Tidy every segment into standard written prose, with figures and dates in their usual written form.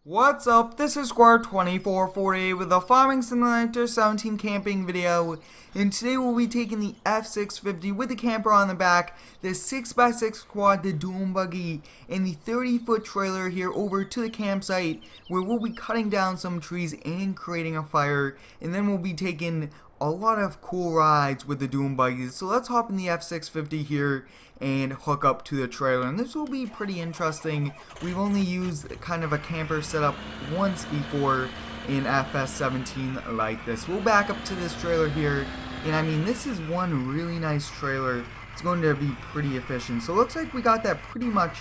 What's up? This is Square2448 with a Farming Simulator 17 camping video, and today we'll be taking the F650 with the camper on the back, the 6x6 quad, the Doom Buggy, and the 30-foot trailer here over to the campsite where we'll be cutting down some trees and creating a fire, and then we'll be taking a lot of cool rides with the Doom Buggies. So let's hop in the F650 here and hook up to the trailer, and this will be pretty interesting. We've only used kind of a camper setup once before in FS17 like this. We'll back up to this trailer here, and I mean, this is one really nice trailer. It's going to be pretty efficient, so it looks like we got that pretty much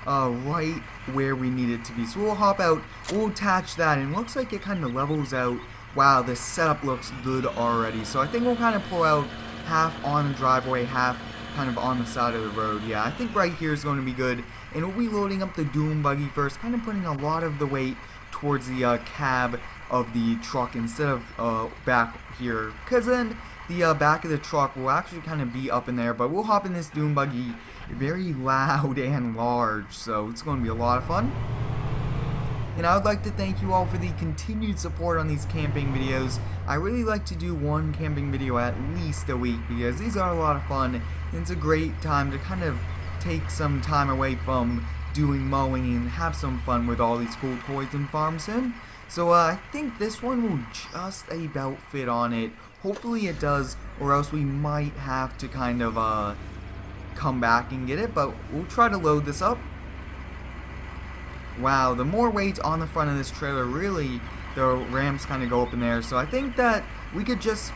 right where we need it to be. So we'll hop out, we'll attach that, and it looks like it kind of levels out. Wow, this setup looks good already. So I think we'll kind of pull out half on the driveway, half kind of on the side of the road. Yeah, I think right here is going to be good. And we'll be loading up the Doom Buggy first, kind of putting a lot of the weight towards the cab of the truck instead of back here. Because then the back of the truck will actually kind of be up in there. But we'll hop in this Doom Buggy, very loud and large. So it's going to be a lot of fun. And I would like to thank you all for the continued support on these camping videos. I really like to do one camping video at least a week because these are a lot of fun, and it's a great time to kind of take some time away from doing mowing and have some fun with all these cool toys in Farm Sim. So I think this one will just about fit on it. Hopefully it does, or else we might have to kind of come back and get it, but we'll try to load this up. Wow, the more weight on the front of this trailer, really, the ramps kind of go up in there. So I think that we could just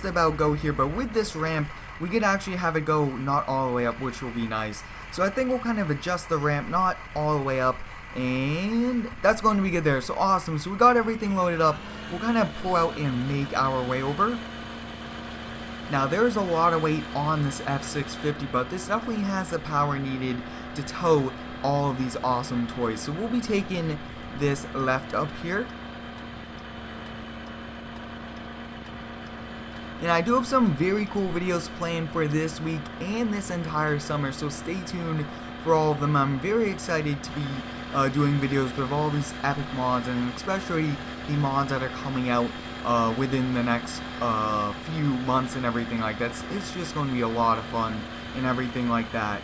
about go here, but with this ramp, we could actually have it go not all the way up, which will be nice. So I think we'll kind of adjust the ramp not all the way up, and that's going to be good there. So awesome, so we got everything loaded up. We'll kind of pull out and make our way over. Now there's a lot of weight on this F650, but this definitely has the power needed to tow all of these awesome toys. So we'll be taking this left up here. And I do have some very cool videos planned for this week and this entire summer, so stay tuned for all of them. I'm very excited to be doing videos with all these epic mods, and especially the mods that are coming out within the next few months and everything like that. It's just going to be a lot of fun and everything like that.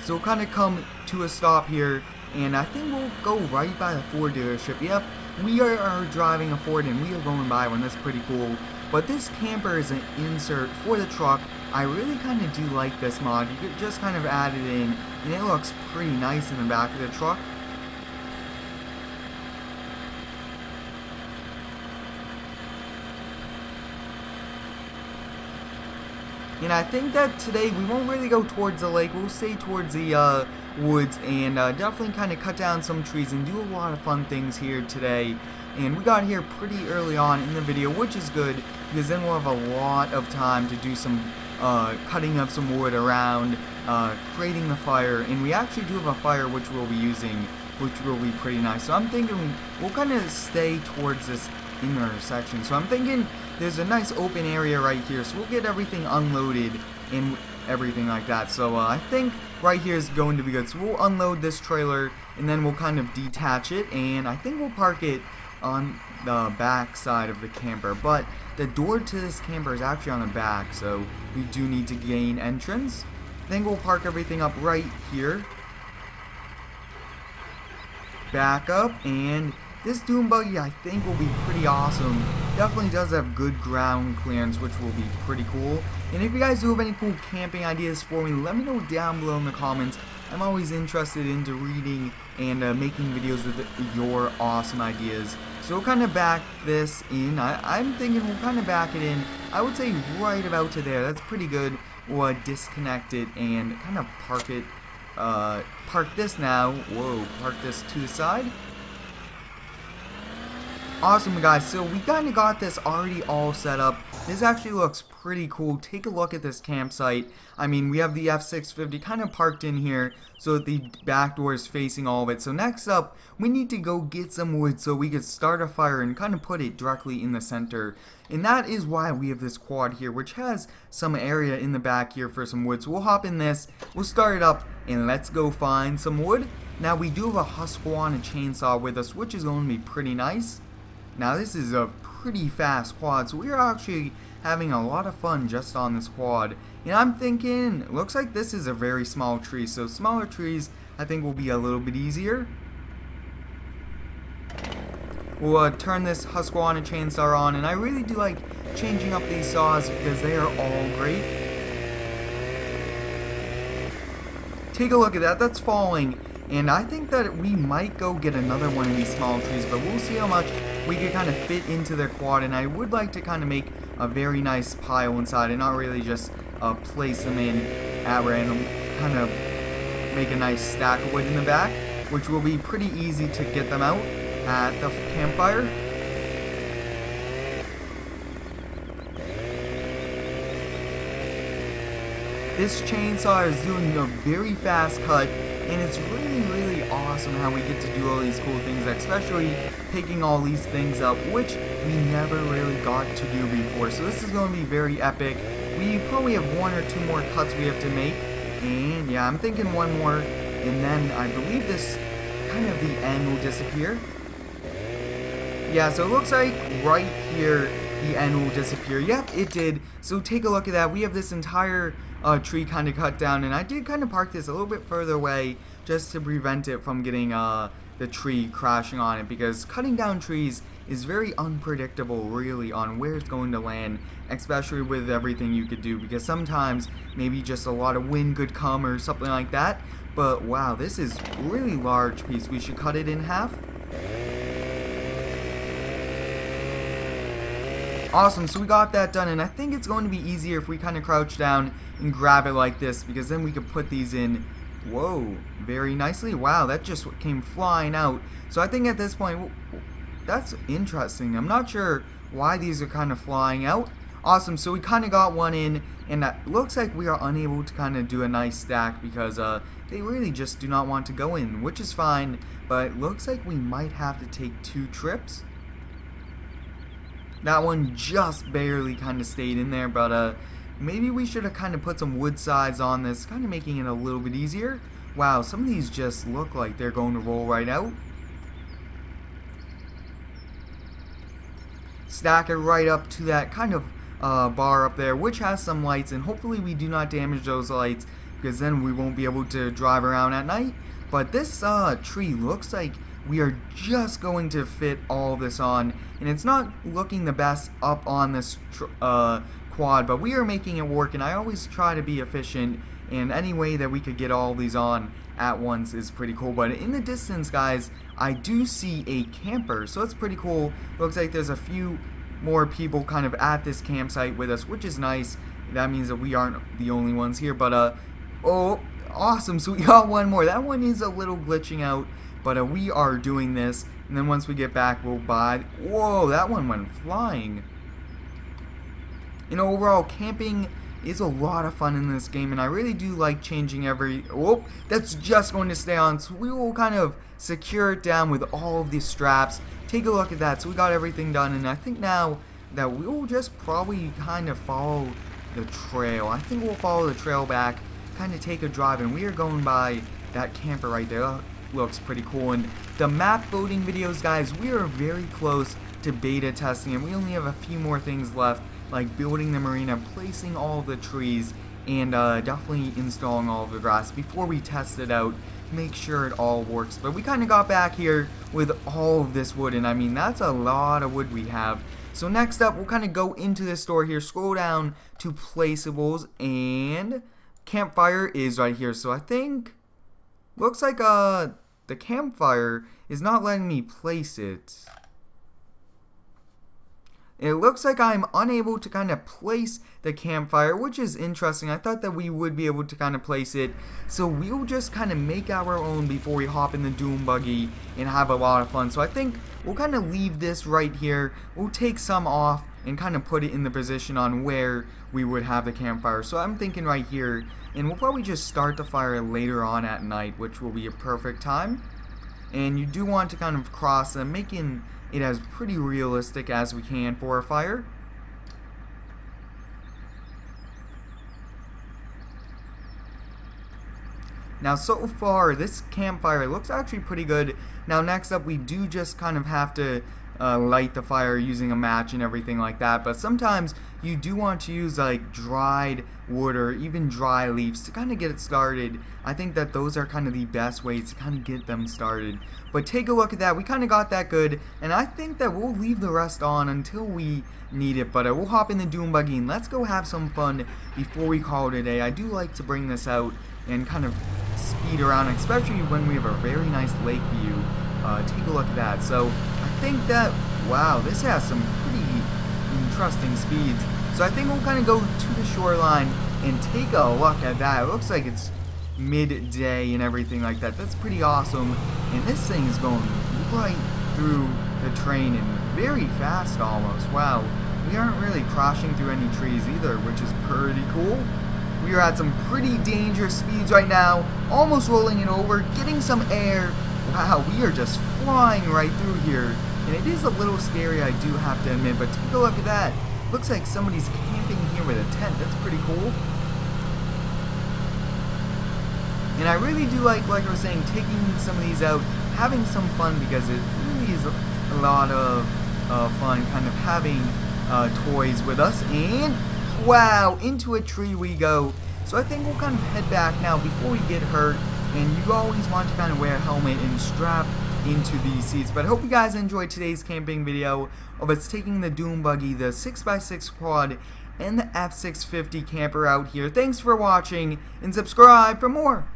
So we'll kind of come to a stop here, and I think we'll go right by the Ford dealership. Yep, we are driving a Ford and we are going by one. That's pretty cool. But this camper is an insert for the truck. I really kind of do like this mod. You could just kind of add it in, and it looks pretty nice in the back of the truck. And I think that today we won't really go towards the lake. We'll stay towards the woods and definitely kind of cut down some trees and do a lot of fun things here today. And we got here pretty early on in the video, which is good because then we'll have a lot of time to do some cutting up some wood around, creating the fire. And we actually do have a fire which we'll be using, which will be pretty nice. So I'm thinking we'll kind of stay towards this intersection. So I'm thinking there's a nice open area right here, so we'll get everything unloaded and everything like that. So I think right here is going to be good. So we'll unload this trailer and then we'll kind of detach it, and I think we'll park it on the back side of the camper. But the door to this camper is actually on the back, so we do need to gain entrance. I think we'll park everything up right here. Back up, and this Doom Buggy I think will be pretty awesome. Definitely does have good ground clearance, which will be pretty cool. And if you guys do have any cool camping ideas for me, let me know down below in the comments. I'm always interested into reading and making videos with your awesome ideas. So we'll kind of back this in. I'm thinking we'll kind of back it in, I would say right about to there. That's pretty good. We'll disconnect it and kind of park it. Park this now. Whoa, park this to the side. Awesome, guys, so we kind of got this already all set up. This actually looks pretty cool. Take a look at this campsite. I mean, we have the F650 kind of parked in here so that the back door is facing all of it. So next up, we need to go get some wood so we could start a fire and kind of put it directly in the center. And that is why we have this quad here, which has some area in the back here for some wood. So we'll hop in this, we'll start it up, and let's go find some wood. Now we do have a Husqvarna chainsaw with us, which is going to be pretty nice. Now this is a pretty fast quad, so we are actually having a lot of fun just on this quad. And I'm thinking, looks like this is a very small tree, so smaller trees I think will be a little bit easier. We'll turn this Husqvarna chainsaw on, and I really do like changing up these saws because they are all great. Take a look at that, that's falling. And I think that we might go get another one of these small trees, but we'll see how much we can kind of fit into the quad. And I would like to kind of make a very nice pile inside and not really just place them in at random. Kind of make a nice stack of wood in the back, which will be pretty easy to get them out at the campfire. This chainsaw is doing a very fast cut, and it's really awesome how we get to do all these cool things, especially picking all these things up, which we never really got to do before. So this is going to be very epic. We probably have one or two more cuts we have to make, and yeah, I'm thinking one more, and then I believe this kind of the end will disappear. Yeah, so it looks like right here the end will disappear. Yep, it did. So take a look at that. We have this entire tree kind of cut down, and I did kind of park this a little bit further away just to prevent it from getting the tree crashing on it, because cutting down trees is very unpredictable really on where it's going to land, especially with everything you could do, because sometimes maybe just a lot of wind could come or something like that. But wow, this is a really large piece. We should cut it in half. Awesome, so we got that done, and I think it's going to be easier if we kind of crouch down and grab it like this, because then we could put these in, whoa, very nicely. Wow, that just came flying out. So I think at this point, that's interesting. I'm not sure why these are kind of flying out. Awesome, so we kind of got one in, and that looks like we are unable to kind of do a nice stack because they really just do not want to go in, which is fine, but it looks like we might have to take 2 trips. That one just barely kind of stayed in there, but maybe we should have kind of put some wood sides on this, kind of making it a little bit easier. Wow, some of these just look like they're going to roll right out. Stack it right up to that kind of bar up there, which has some lights, and hopefully we do not damage those lights, because then we won't be able to drive around at night. But this tree looks like we are just going to fit all this on, and it's not looking the best up on this quad, but we are making it work, and I always try to be efficient, and any way that we could get all these on at once is pretty cool. But in the distance, guys, I do see a camper, so it's pretty cool. Looks like there's a few more people kind of at this campsite with us, which is nice. That means that we aren't the only ones here, but oh, awesome, so we got one more. That one is a little glitching out, but we are doing this, and then once we get back, we'll buy. Whoa, that one went flying. You know, overall, camping is a lot of fun in this game, and I really do like changing every. Oh, that's just going to stay on, so we will kind of secure it down with all of these straps. Take a look at that. So we got everything done, and I think now that we will just probably kind of follow the trail. I think we'll follow the trail back, kind of take a drive, and we are going by that camper right there. Looks pretty cool. And the map building videos, guys, we are very close to beta testing, and we only have a few more things left, like building the marina, placing all of the trees, and definitely installing all of the grass before we test it out, make sure it all works. But we kind of got back here with all of this wood, and I mean, that's a lot of wood we have. So next up, we'll kind of go into the store here, scroll down to placeables, and campfire is right here. So I think, looks like the campfire is not letting me place it. It looks like I'm unable to kind of place the campfire, which is interesting. I thought that we would be able to kind of place it. So we'll just kind of make our own before we hop in the Doom Buggy and have a lot of fun. So I think we'll kind of leave this right here. We'll take some off and kind of put it in the position on where we would have the campfire. So I'm thinking right here, and we'll probably just start the fire later on at night, which will be a perfect time. And you do want to kind of cross them, making it as pretty realistic as we can for a fire. Now so far this campfire looks actually pretty good. Now next up we do just kind of have to light the fire using a match and everything like that, but sometimes you do want to use like dried wood or even dry leaves to kind of get it started. I think that those are kind of the best ways to kind of get them started. But take a look at that, we kind of got that good, and I think that we'll leave the rest on until we need it. But we'll hop in the Doom Buggy and let's go have some fun before we call it a day. I do like to bring this out and kind of speed around, especially when we have a very nice lake view. Take a look at that. So I think that, wow, this has some pretty interesting speeds. So I think we'll kind of go to the shoreline and take a look at that. It looks like it's midday and everything like that. That's pretty awesome. And this thing is going right through the train and very fast almost. Wow, we aren't really crashing through any trees either, which is pretty cool. We are at some pretty dangerous speeds right now, almost rolling it over, getting some air. Wow, we are just flying right through here. And it is a little scary, I do have to admit, but take a look at that. Looks like somebody's camping here with a tent. That's pretty cool. And I really do like I was saying, taking some of these out, having some fun, because it really is a lot of fun kind of having toys with us. And wow, into a tree we go. So I think we'll kind of head back now before we get hurt. And you always want to kind of wear a helmet and strap into these seats. But I hope you guys enjoyed today's camping video of us taking the Doom Buggy, the 6x6 quad, and the F650 camper out here. Thanks for watching, and subscribe for more.